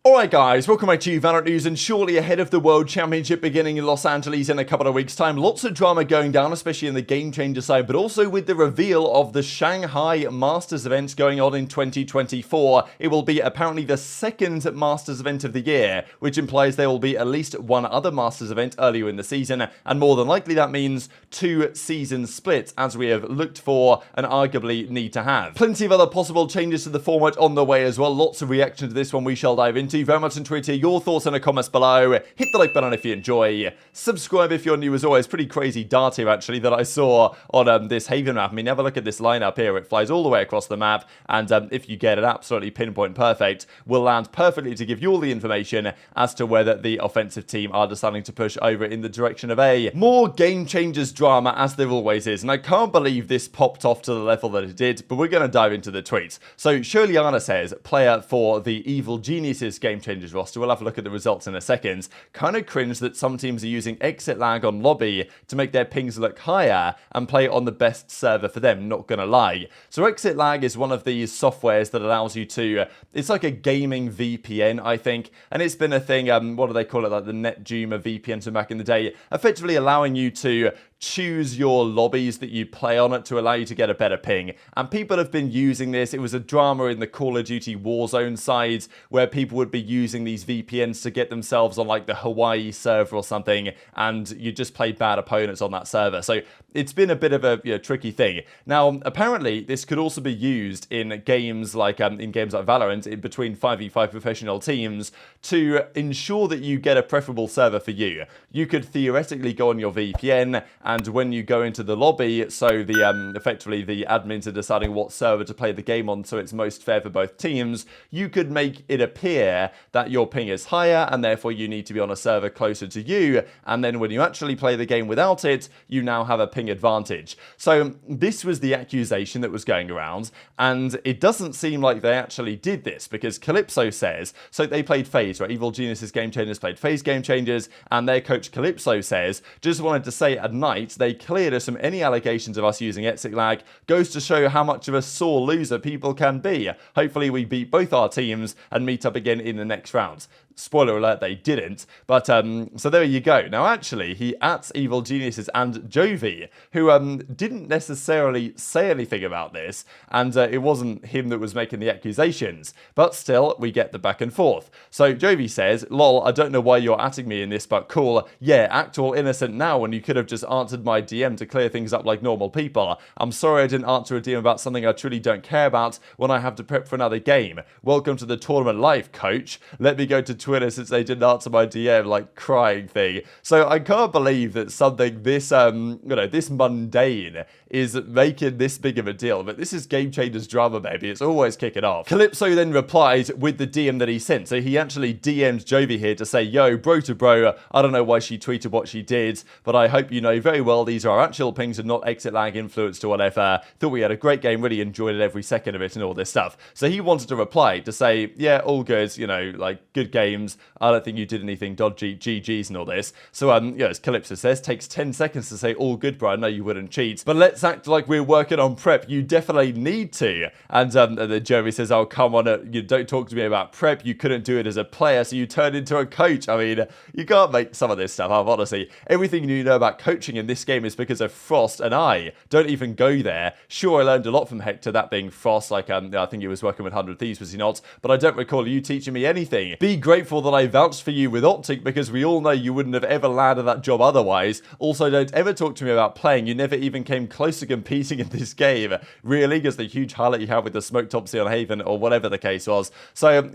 Alright guys, welcome back to VALORANT news, and shortly ahead of the World Championship beginning in Los Angeles in a couple of weeks time, lots of drama going down, especially in the game changer side, but also with the reveal of the Shanghai Masters events going on in 2024. It will be apparently the second Masters event of the year, which implies there will be at least one other Masters event earlier in the season, and more than likely that means two season splits, as we have looked for and arguably need to have. Plenty of other possible changes to the format on the way as well. Lots of reaction to this one we shall dive into. Very much enjoy to hear your thoughts in the comments below. Hit the like button if you enjoy. Subscribe if you're new as always. Pretty crazy dart here actually that I saw on this Haven map. I mean, have a look at this lineup here. It flies all the way across the map, and if you get it absolutely pinpoint perfect, will land perfectly to give you all the information as to whether the offensive team are deciding to push over in the direction of A. More game changers drama as there always is, and I can't believe this popped off to the level that it did, but we're going to dive into the tweets. So Shirleyana says, player for the Evil Geniuses Game Changers roster. We'll have a look at the results in a second. Kind of cringe that some teams are using exit lag on lobby to make their pings look higher and play on the best server for them, not gonna lie. So exit lag is one of these softwares that allows you to, it's like a gaming VPN, I think, and it's been a thing, what do they call it, like the NetJuma VPN from back in the day, effectively allowing you to choose your lobbies that you play on it to allow you to get a better ping. And people have been using this. It was a drama in the Call of Duty Warzone side where people would be using these VPNs to get themselves on like the Hawaii server or something, and you just play bad opponents on that server. So it's been a bit of a tricky thing. Now, apparently, this could also be used in games like Valorant, in between 5v5 professional teams, to ensure that you get a preferable server for you. You could theoretically go on your VPN, and when you go into the lobby, so the effectively the admins are deciding what server to play the game on so it's most fair for both teams, you could make it appear that your ping is higher and therefore you need to be on a server closer to you, and then when you actually play the game without it, you now have a ping advantage. So this was the accusation that was going around, and it doesn't seem like they actually did this, because Calypso says, so they played FaZe, right? Evil Geniuses Game Changers played FaZe Game Changers, and their coach Calypso says, just wanted to say at night, they cleared us from any allegations of us using exit lag. Goes to show how much of a sore loser people can be. Hopefully we beat both our teams and meet up again in the next round. Spoiler alert, they didn't. But, so there you go. Now, actually, he ats Evil Geniuses and Jovi, who didn't necessarily say anything about this, and it wasn't him that was making the accusations. But still, we get the back and forth. So Jovi says, lol, I don't know why you're atting me in this, but cool. Yeah, act all innocent now when you could have just answered my DM to clear things up like normal people. I'm sorry I didn't answer a DM about something I truly don't care about when I have to prep for another game. Welcome to the tournament life, coach. Let me go to Twitter since they didn't answer my DM, like crying thing. So I can't believe that something this, this mundane is making this big of a deal, but this is Game Changers drama, baby. It's always kicking off. Calypso then replied with the DM that he sent. So he actually DM'd Jovi here to say, yo, bro to bro, I don't know why she tweeted what she did, but I hope you know very well these are our actual pings and not exit lag influenced or whatever. Thought we had a great game, really enjoyed it every second of it and all this stuff. So he wanted to reply to say, yeah, all good, like good games. I don't think you did anything dodgy, GG's and all this. So, as Calypso says, takes 10 seconds to say, all good, bro, I know you wouldn't cheat, but let's act like we're working on prep. You definitely need to. And then Jeremy says, oh, come on, you don't talk to me about prep. You couldn't do it as a player, so you turned into a coach. I mean, you can't make some of this stuff up, honestly. Everything you know about coaching in this game is because of Frost, and I don't even go there. Sure, I learned a lot from Hector, that being Frost, like, I think he was working with 100 Thieves, was he not? But I don't recall you teaching me anything. Be grateful that I vouched for you with OpTic, because we all know you wouldn't have ever landed that job otherwise. Also, don't ever talk to me about playing. You never even came close to competing in this game. Really, because the huge highlight you have with the smoke topsy on Haven, or whatever the case was. So,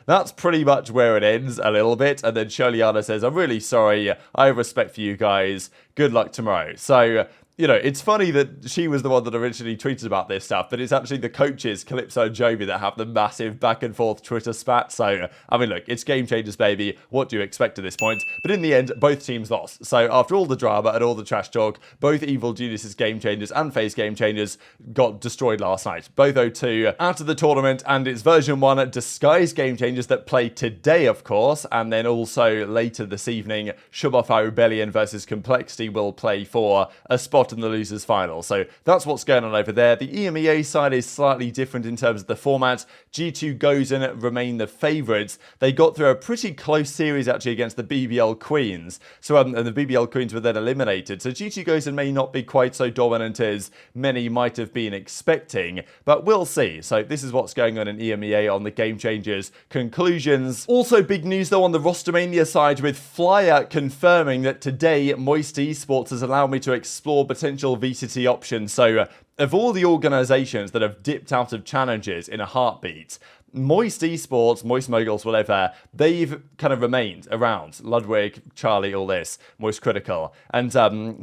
that's pretty much where it ends a little bit. And then Shirleyana says, I'm really sorry. I have respect for you guys. Good luck tomorrow. So, it's funny that she was the one that originally tweeted about this stuff, but it's actually the coaches, Calypso and Jovi, that have the massive back and forth Twitter spat. So, I mean, look, it's Game Changers, baby. What do you expect at this point? But in the end, both teams lost. So, after all the drama and all the trash talk, both Evil Geniuses Game Changers and FaZe Game Changers got destroyed last night. Both 0-2 out of the tournament, and it's version 1 Disguise Game Changers that play today, of course, and then also later this evening, Shubafire Rebellion versus Complexity will play for a spot involved in the losers final. So that's what's going on over there. The EMEA side is slightly different in terms of the format. G2 goes and remain the favourites. They got through a pretty close series actually against the BBL Queens. So and the BBL Queens were then eliminated. So G2 goes and may not be quite so dominant as many might have been expecting, but we'll see. So this is what's going on in EMEA on the Game Changers conclusions. Also big news though on the rostermania side, with Flyer confirming that today Moist Esports has allowed me to explore potential VCT options. So of all the organizations that have dipped out of challenges in a heartbeat, Moist Esports, Moist Moguls, whatever, they've kind of remained around. Ludwig, Charlie, all this, Moist Critical. And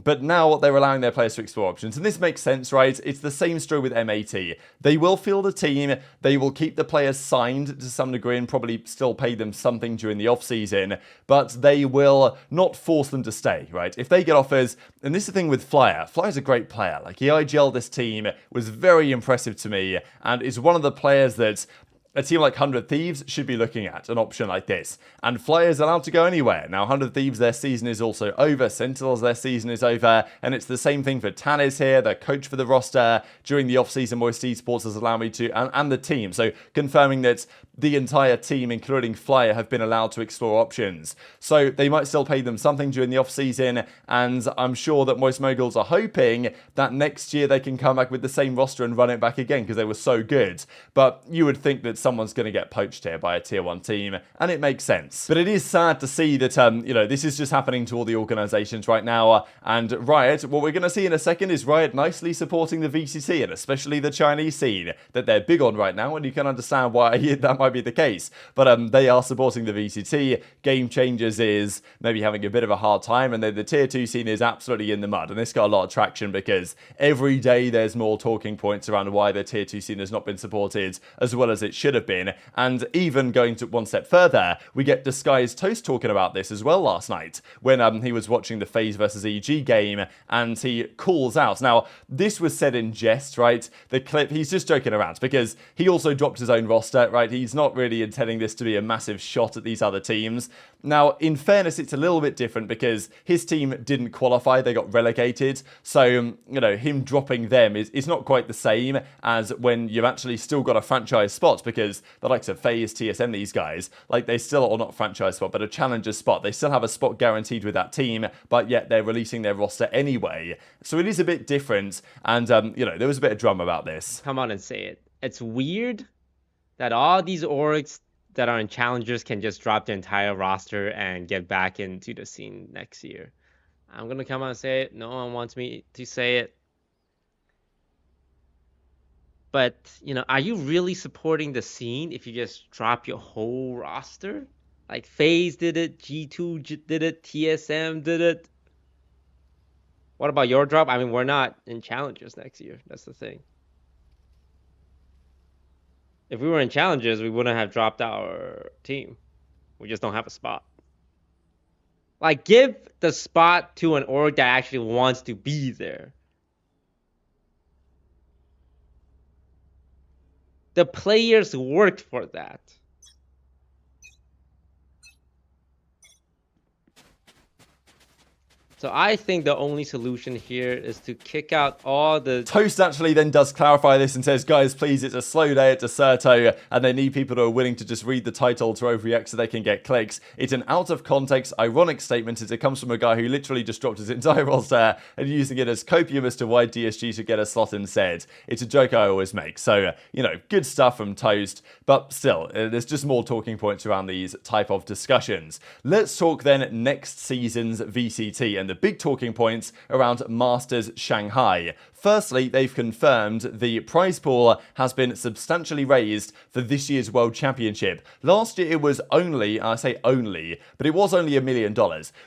but now they're allowing their players to explore options. And this makes sense, right? It's the same story with MAT. They will field a team. They will keep the players signed to some degree and probably still pay them something during the off-season. But they will not force them to stay, right? If they get offers, and this is the thing with Flyer. Flyer's a great player. Like, he IGL'd this team, was very impressive to me, and is one of the players that a team like 100 Thieves should be looking at an option like this. And Flyer's allowed to go anywhere. Now, 100 Thieves, their season is also over. Sentinels, their season is over. And it's the same thing for TenZ here, the coach for the roster. During the off-season, Moist Esports has allowed me to, and the team. So confirming that the entire team, including Flyer, have been allowed to explore options. So they might still pay them something during the off-season. And I'm sure that Moist Moguls are hoping that next year they can come back with the same roster and run it back again because they were so good. But you would think that someone's going to get poached here by a tier 1 team, and it makes sense. But it is sad to see that, this is just happening to all the organizations right now. And Riot, what we're going to see in a second is Riot nicely supporting the VCT, and especially the Chinese scene that they're big on right now, and you can understand why that might be the case. But they are supporting the VCT. Game Changers is maybe having a bit of a hard time, and then the tier 2 scene is absolutely in the mud. And this got a lot of traction because every day there's more talking points around why the tier 2 scene has not been supported as well as it should have been. And even going to one step further, we get Disguised Toast talking about this as well last night when he was watching the FaZe versus EG game, and he calls out. Now, this was said in jest, right? The clip, he's just joking around because he also dropped his own roster, right? He's not really intending this to be a massive shot at these other teams. Now, in fairness, it's a little bit different because his team didn't qualify. They got relegated. So, him dropping them is not quite the same as when you've actually still got a franchise spot, because the likes of FaZe, TSM, these guys, like, they still, or not franchise spot, but a challenger spot. They still have a spot guaranteed with that team, but yet they're releasing their roster anyway. So it is a bit different. And, there was a bit of drama about this. Come on and say it. It's weird that all these orgs that are in challengers can just drop the entire roster and get back into the scene next year. I'm going to come out and say it. No one wants me to say it. But, are you really supporting the scene if you just drop your whole roster? Like, FaZe did it, G2 did it, TSM did it. What about your drop? I mean, we're not in challengers next year. That's the thing. If we were in challenges, we wouldn't have dropped our team. We just don't have a spot. Like, give the spot to an org that actually wants to be there. The players worked for that. So I think the only solution here is to kick out all the... Toast actually then does clarify this and says, guys, please, it's a slow day at Decerto, and they need people who are willing to just read the title to overreact so they can get clicks. It's an out-of-context, ironic statement as it comes from a guy who literally just dropped his entire roster and using it as copium as to why DSG should get a slot instead. It's a joke I always make. So, good stuff from Toast, but still, there's just more talking points around these type of discussions. Let's talk then next season's VCT and the big talking points around Masters Shanghai. Firstly, they've confirmed the prize pool has been substantially raised for this year's World Championship. Last year it was only, I say only, but it was only $1 million,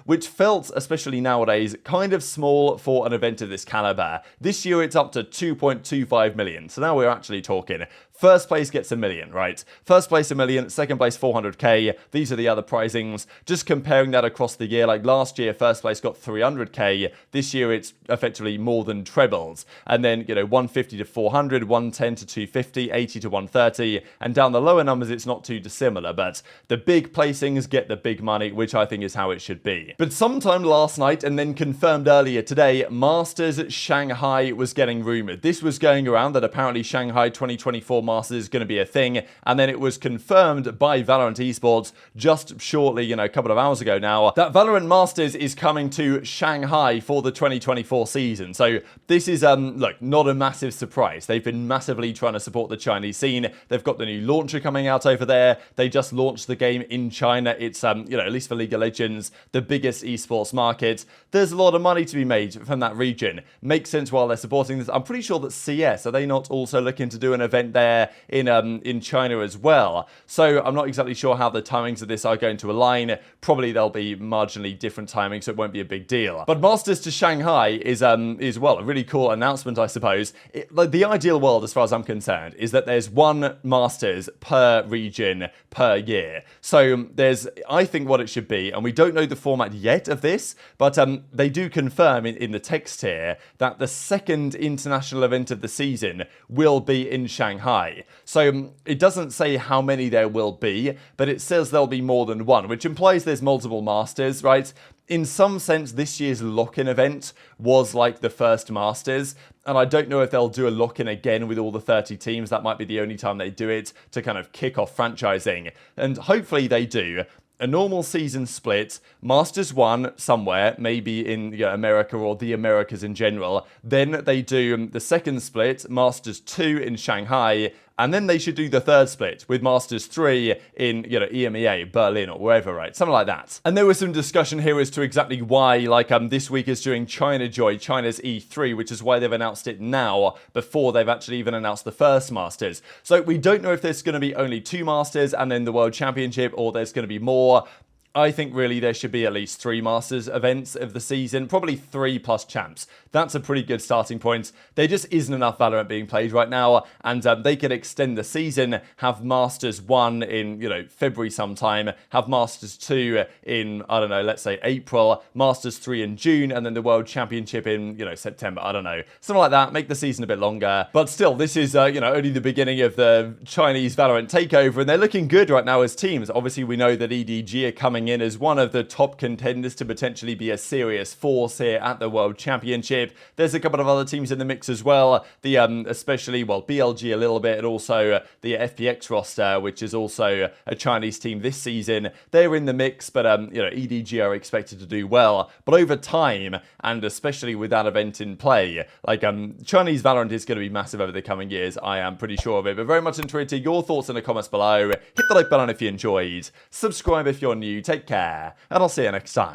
which felt, especially nowadays, kind of small for an event of this caliber. This year it's up to 2.25 million, so now we're actually talking. First place gets $1 million, right? First place $1 million, second place 400k. These are the other prizings. Just comparing that across the year, like last year, first place got 300k. This year, it's effectively more than trebles. and then, 150 to 400, 110 to 250, 80 to 130, and down the lower numbers, it's not too dissimilar, but the big placings get the big money, which I think is how it should be. But sometime last night, and then confirmed earlier today, Masters Shanghai was getting rumored. This was going around that apparently Shanghai 2024 Masters is going to be a thing, and then it was confirmed by VALORANT Esports just shortly, a couple of hours ago now, that VALORANT Masters is coming to Shanghai for the 2024 season. So this is, look, not a massive surprise. They've been massively trying to support the Chinese scene. They've got the new launcher coming out over there. They just launched the game in China. It's, at least for League of Legends, the biggest esports market. There's a lot of money to be made from that region. Makes sense while they're supporting this. I'm pretty sure that CS, are they not also looking to do an event there in China as well? So I'm not exactly sure how the timings of this are going to align. Probably there'll be marginally different timings, so it won't be a big deal. But Masters to Shanghai is well, a really cool announcement, I suppose. Like, the ideal world, as far as I'm concerned, is that there's one Masters per region per year. So there's, I think, what it should be, and we don't know the format yet of this, but they do confirm in the text here that the second international event of the season will be in Shanghai. So it doesn't say how many there will be, but it says there'll be more than one, which implies there's multiple Masters, right? In some sense, this year's lock-in event was like the first Masters, and I don't know if they'll do a lock-in again with all the 30 teams. That might be the only time they do it to kind of kick off franchising, and hopefully they do. A normal season split, Masters 1 somewhere, maybe in America or the Americas in general. Then they do the second split, Masters 2 in Shanghai, and then they should do the third split with Masters 3 in, EMEA, Berlin, or wherever, right? Something like that. And there was some discussion here as to exactly why, this week is during China Joy, China's E3, which is why they've announced it now, before they've actually even announced the first Masters. So we don't know if there's going to be only 2 Masters and then the World Championship, or there's going to be more. I think really there should be at least 3 Masters events of the season, probably 3 plus champs. That's a pretty good starting point. There just isn't enough Valorant being played right now, and they could extend the season, have Masters 1 in, February sometime, have Masters 2 in, I don't know, let's say April, Masters 3 in June, and then the World Championship in, September, I don't know. Something like that, make the season a bit longer. But still, this is, only the beginning of the Chinese Valorant takeover, and they're looking good right now as teams. Obviously, we know that EDG are coming in as one of the top contenders to potentially be a serious force here at the World Championship. There's a couple of other teams in the mix as well. The especially, BLG a little bit, and also the FPX roster, which is also a Chinese team this season. They're in the mix, but EDG are expected to do well. But over time, and especially with that event in play, Chinese Valorant is going to be massive over the coming years. I am pretty sure of it. But very much interested to your thoughts in the comments below. Hit the like button if you enjoyed. Subscribe if you're new. Take care, and I'll see you next time.